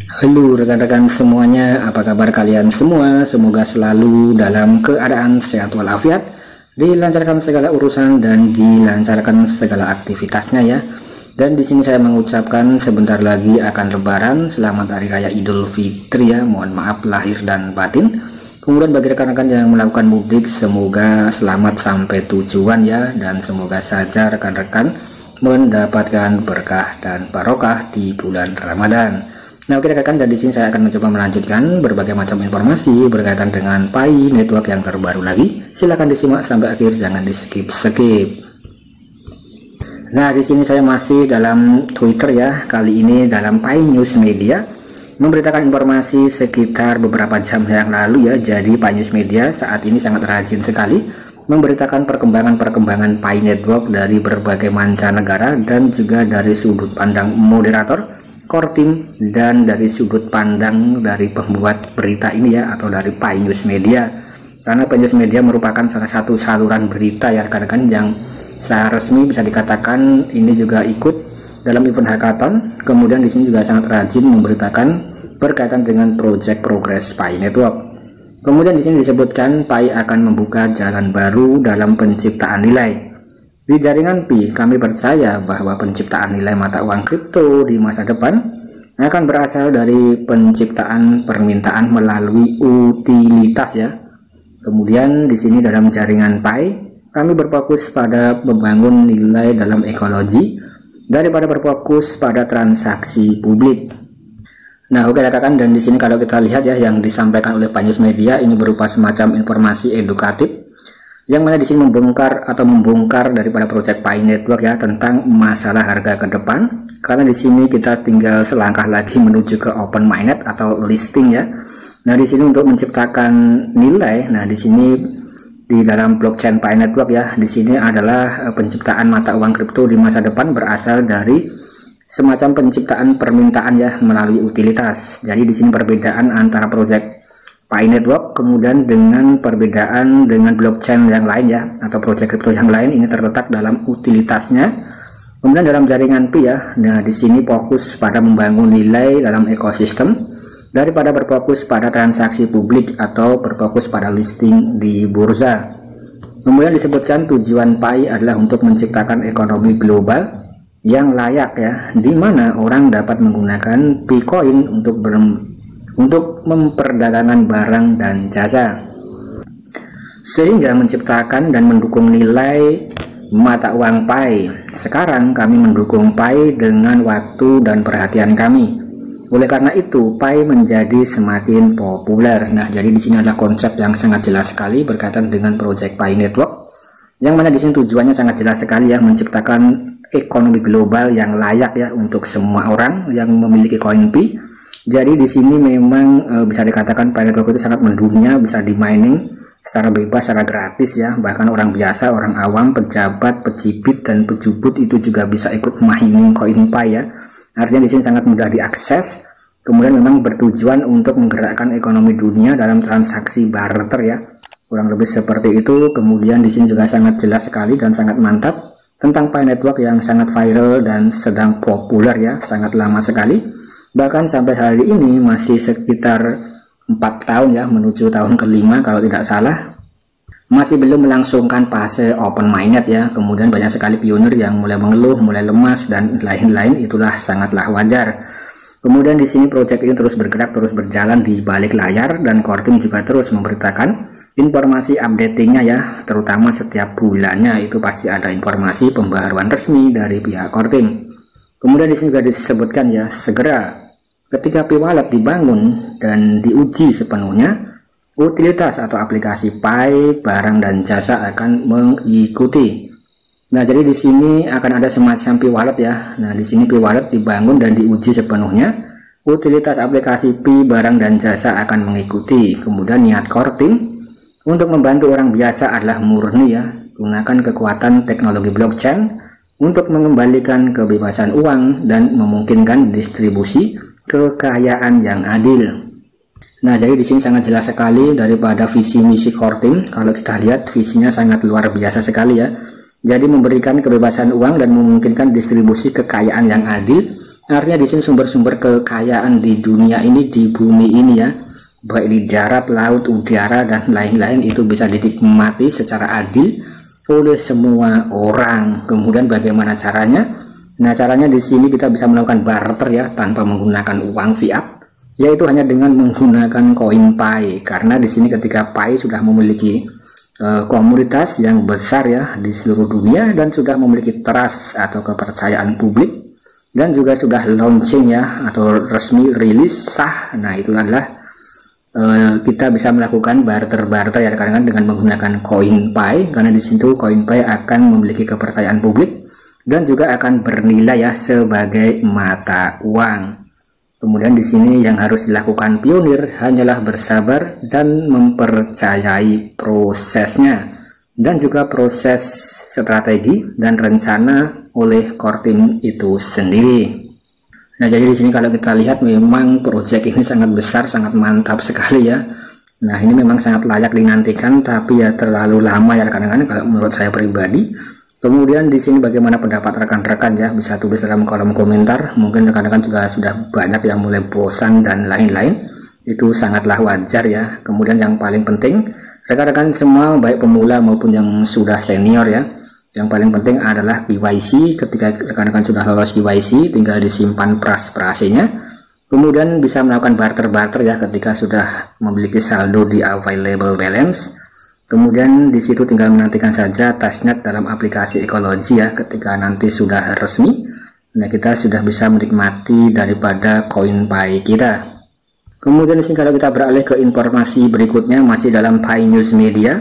Halo rekan-rekan semuanya, apa kabar kalian semua? Semoga selalu dalam keadaan sehat walafiat, dilancarkan segala urusan dan dilancarkan segala aktivitasnya ya. Dan di sini saya mengucapkan sebentar lagi akan Lebaran, selamat Hari Raya Idul Fitri ya. Mohon maaf lahir dan batin. Kemudian bagi rekan-rekan yang melakukan mudik, semoga selamat sampai tujuan ya, dan semoga saja rekan-rekan mendapatkan berkah dan barokah di bulan Ramadan. Nah oke rekan, dan di sini saya akan mencoba melanjutkan berbagai macam informasi berkaitan dengan Pi Network yang terbaru lagi. Silahkan disimak sampai akhir, jangan di skip. Nah di sini saya masih dalam Twitter ya, kali ini dalam Pi News Media, memberitakan informasi sekitar beberapa jam yang lalu ya. Jadi Pi News Media saat ini sangat rajin sekali memberitakan perkembangan Pi Network dari berbagai mancanegara dan juga dari sudut pandang moderator, core team, dan dari sudut pandang dari pembuat berita ini ya, atau dari Pi News Media. Karena Pi News Media merupakan salah satu saluran berita ya rekan-rekan yang secara resmi bisa dikatakan ini juga ikut dalam event hackathon. Kemudian di sini juga sangat rajin memberitakan berkaitan dengan project progress Pi Network. Kemudian di sini disebutkan Pi akan membuka jalan baru dalam penciptaan nilai. Di jaringan Pi, kami percaya bahwa penciptaan nilai mata uang kripto di masa depan akan berasal dari penciptaan permintaan melalui utilitas ya. Kemudian di sini dalam jaringan Pi, kami berfokus pada membangun nilai dalam ekologi daripada berfokus pada transaksi publik. Nah oke rekan, dan di sini kalau kita lihat ya, yang disampaikan oleh Pi News Media ini berupa semacam informasi edukatif, yang mana di sini membongkar daripada project Pi Network ya tentang masalah harga ke depan. Karena di sini kita tinggal selangkah lagi menuju ke open mainnet atau listing ya. Nah di sini untuk menciptakan nilai, nah di sini di dalam blockchain Pi Network ya, di sini adalah penciptaan mata uang kripto di masa depan berasal dari semacam penciptaan permintaan ya melalui utilitas. Jadi di sini perbedaan antara project Pi Network kemudian dengan perbedaan dengan blockchain yang lain ya, atau project crypto yang lain, ini terletak dalam utilitasnya. Kemudian dalam jaringan Pi ya, nah di sini fokus pada membangun nilai dalam ekosistem daripada berfokus pada transaksi publik atau berfokus pada listing di bursa. Kemudian disebutkan tujuan Pi adalah untuk menciptakan ekonomi global yang layak ya, di mana orang dapat menggunakan Picoin untuk memperdagangkan barang dan jasa, sehingga menciptakan dan mendukung nilai mata uang Pi. Sekarang kami mendukung Pi dengan waktu dan perhatian kami. Oleh karena itu Pi menjadi semakin populer. Nah jadi di sini adalah konsep yang sangat jelas sekali berkaitan dengan project Pi Network, yang mana di sini tujuannya sangat jelas sekali ya, menciptakan ekonomi global yang layak ya untuk semua orang yang memiliki koin Pi. Jadi di sini memang bisa dikatakan Pi Network itu sangat mendunia, bisa di mining secara bebas, secara gratis ya. Bahkan orang biasa, orang awam, pejabat, pecibit, dan pejubut itu juga bisa ikut mining koin Pi ya. Artinya di sini sangat mudah diakses. Kemudian memang bertujuan untuk menggerakkan ekonomi dunia dalam transaksi barter ya. Kurang lebih seperti itu. Kemudian di sini juga sangat jelas sekali dan sangat mantap tentang Pi Network yang sangat viral dan sedang populer ya, sangat lama sekali. Bahkan sampai hari ini masih sekitar 4 tahun ya, menuju tahun ke-5 kalau tidak salah, masih belum melangsungkan fase open mainnet ya. Kemudian banyak sekali pionir yang mulai mengeluh, mulai lemas, dan lain-lain. Itulah sangatlah wajar. Kemudian di sini project ini terus bergerak, terus berjalan di balik layar, dan core team juga terus memberitakan informasi updatingnya ya, terutama setiap bulannya itu pasti ada informasi pembaharuan resmi dari pihak core team. Kemudian di sini juga disebutkan ya, segera ketika Pi Wallet dibangun dan diuji sepenuhnya, utilitas atau aplikasi Pi, barang dan jasa akan mengikuti. Nah, jadi di sini akan ada semacam Pi Wallet ya. Nah, di sini Pi Wallet dibangun dan diuji sepenuhnya, utilitas aplikasi Pi, barang dan jasa akan mengikuti. Kemudian niat core team untuk membantu orang biasa adalah murni ya, gunakan kekuatan teknologi blockchain untuk mengembalikan kebebasan uang dan memungkinkan distribusi kekayaan yang adil. Nah, jadi di sini sangat jelas sekali daripada visi misi core team. Kalau kita lihat visinya sangat luar biasa sekali ya. Jadi memberikan kebebasan uang dan memungkinkan distribusi kekayaan yang adil Artinya di sini sumber-sumber kekayaan di dunia ini, di bumi ini ya, baik di darat, laut, udara dan lain-lain, itu bisa dinikmati secara adil oleh semua orang. Kemudian bagaimana caranya? Nah, caranya di sini kita bisa melakukan barter ya, tanpa menggunakan uang fiat, yaitu hanya dengan menggunakan koin Pi. Karena di sini ketika Pi sudah memiliki komunitas yang besar ya di seluruh dunia, dan sudah memiliki trust atau kepercayaan publik, dan juga sudah launching ya, atau resmi rilis sah. Nah, itu adalah kita bisa melakukan barter ya rekan-rekan dengan menggunakan koin Pi, karena di situ koin Pi akan memiliki kepercayaan publik dan juga akan bernilai ya sebagai mata uang. Kemudian di sini yang harus dilakukan pionir hanyalah bersabar dan mempercayai prosesnya, dan juga proses strategi dan rencana oleh core team itu sendiri. Nah, jadi di sini kalau kita lihat memang proyek ini sangat besar, sangat mantap sekali ya. Nah, ini memang sangat layak dinantikan, tapi ya terlalu lama ya rekan-rekan kalau menurut saya pribadi. Kemudian di sini bagaimana pendapat rekan-rekan ya, bisa tulis dalam kolom komentar. Mungkin rekan-rekan juga sudah banyak yang mulai bosan dan lain-lain, itu sangatlah wajar ya. Kemudian yang paling penting, rekan-rekan semua baik pemula maupun yang sudah senior ya, yang paling penting adalah KYC. Ketika rekan-rekan sudah lolos KYC, tinggal disimpan pras-prasenya. Kemudian bisa melakukan barter ya ketika sudah memiliki saldo di available balance. Kemudian di situ tinggal menantikan saja testnet dalam aplikasi ekologi ya, ketika nanti sudah resmi. Nah, kita sudah bisa menikmati daripada koin Pi kita. Kemudian di sini kalau kita beralih ke informasi berikutnya, masih dalam Pi News Media.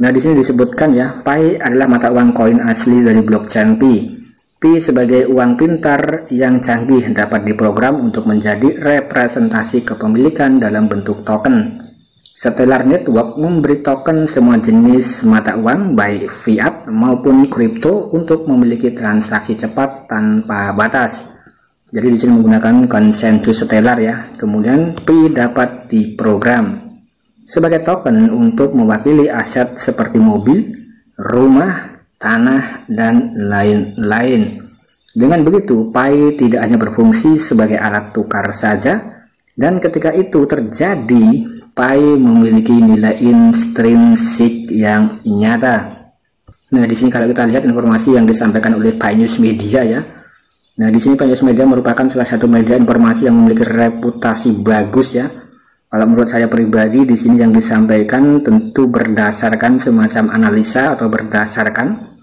Nah, di sini disebutkan ya, Pi adalah mata uang koin asli dari blockchain Pi. Pi sebagai uang pintar yang canggih dapat diprogram untuk menjadi representasi kepemilikan dalam bentuk token. Stellar Network memberi token semua jenis mata uang baik fiat maupun kripto untuk memiliki transaksi cepat tanpa batas. Jadi di sini menggunakan konsensus Stellar ya. Kemudian Pi dapat diprogram sebagai token untuk mewakili aset seperti mobil, rumah, tanah dan lain-lain. Dengan begitu, Pi tidak hanya berfungsi sebagai alat tukar saja, dan ketika itu terjadi, Pi memiliki nilai intrinsik yang nyata. Nah, di sini kalau kita lihat informasi yang disampaikan oleh Pi News Media ya. Nah, di sini Pi News Media merupakan salah satu media informasi yang memiliki reputasi bagus ya. Kalau menurut saya pribadi, di sini yang disampaikan tentu berdasarkan semacam analisa atau berdasarkan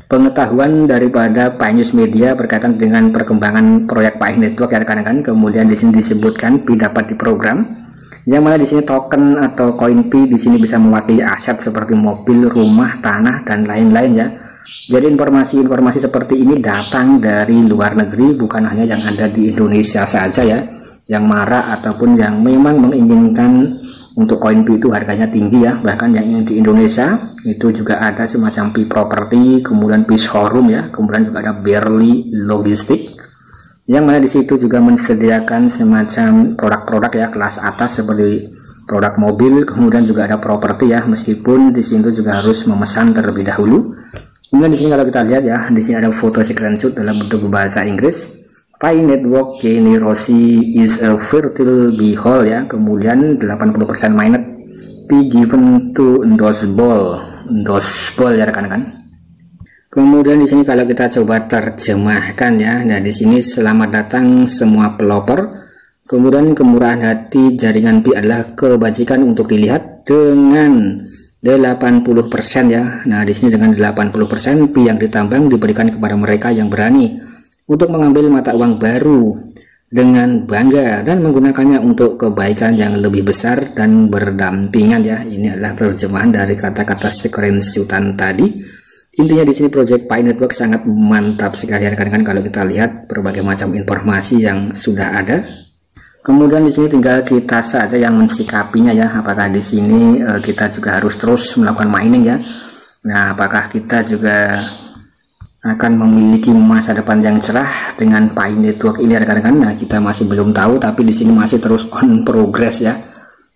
pengetahuan daripada Pi News Media berkaitan dengan perkembangan proyek Pi Network ya rekan-rekan. Kemudian di sini disebutkan Pi dapat diprogram, yang mana di sini token atau koin Pi di sini bisa mewakili aset seperti mobil, rumah, tanah dan lain-lain ya. Jadi informasi-informasi seperti ini datang dari luar negeri, bukan hanya yang ada di Indonesia saja ya, yang marak ataupun yang memang menginginkan untuk koin Pi itu harganya tinggi ya. Bahkan yang di Indonesia itu juga ada semacam Pi Property, kemudian Pi Showroom ya, kemudian juga ada Berli Logistik, yang mana di situ juga menyediakan semacam produk-produk ya kelas atas seperti produk mobil, kemudian juga ada properti ya, meskipun di situ juga harus memesan terlebih dahulu. Kemudian di sini kalau kita lihat ya, di sini ada foto screenshot dalam bentuk bahasa Inggris. Pi Network Kenny Rossi is a fertile behold ya, kemudian 80% mined Pi given to endorsable ya rekan-rekan. Kemudian di sini kalau kita coba terjemahkan ya, nah di sini selamat datang semua pelopor. Kemudian kemurahan hati jaringan Pi adalah kebajikan untuk dilihat dengan 80% ya. Nah di sini dengan 80% Pi yang ditambang diberikan kepada mereka yang berani untuk mengambil mata uang baru dengan bangga dan menggunakannya untuk kebaikan yang lebih besar dan berdampingan ya. Ini adalah terjemahan dari kata-kata screenshotan tadi. Intinya di sini project Pi Network sangat mantap sekali rekan-rekan kalau kita lihat berbagai macam informasi yang sudah ada. Kemudian di sini tinggal kita saja yang mensikapinya ya, apakah di sini kita juga harus terus melakukan mining ya. Nah, apakah kita juga akan memiliki masa depan yang cerah dengan Pi Network ini rekan-rekan? Nah, kita masih belum tahu, tapi di sini masih terus on progress ya.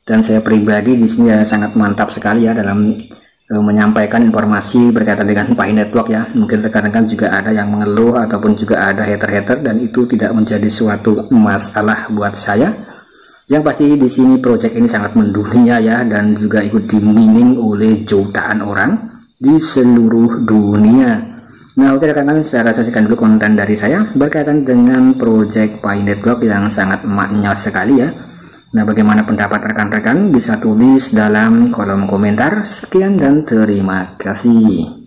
Dan saya pribadi di sini ya sangat mantap sekali ya dalam menyampaikan informasi berkaitan dengan Pi Network ya. Mungkin rekan-rekan juga ada yang mengeluh ataupun juga ada hater-hater, dan itu tidak menjadi suatu masalah buat saya. Yang pasti di sini project ini sangat mendunia ya, dan juga ikut dimining oleh jutaan orang di seluruh dunia. Nah oke rekan-rekan, saya saksikan dulu konten dari saya berkaitan dengan project Pi Network yang sangat maknya sekali ya. Nah, bagaimana pendapat rekan-rekan bisa tulis dalam kolom komentar. Sekian dan terima kasih.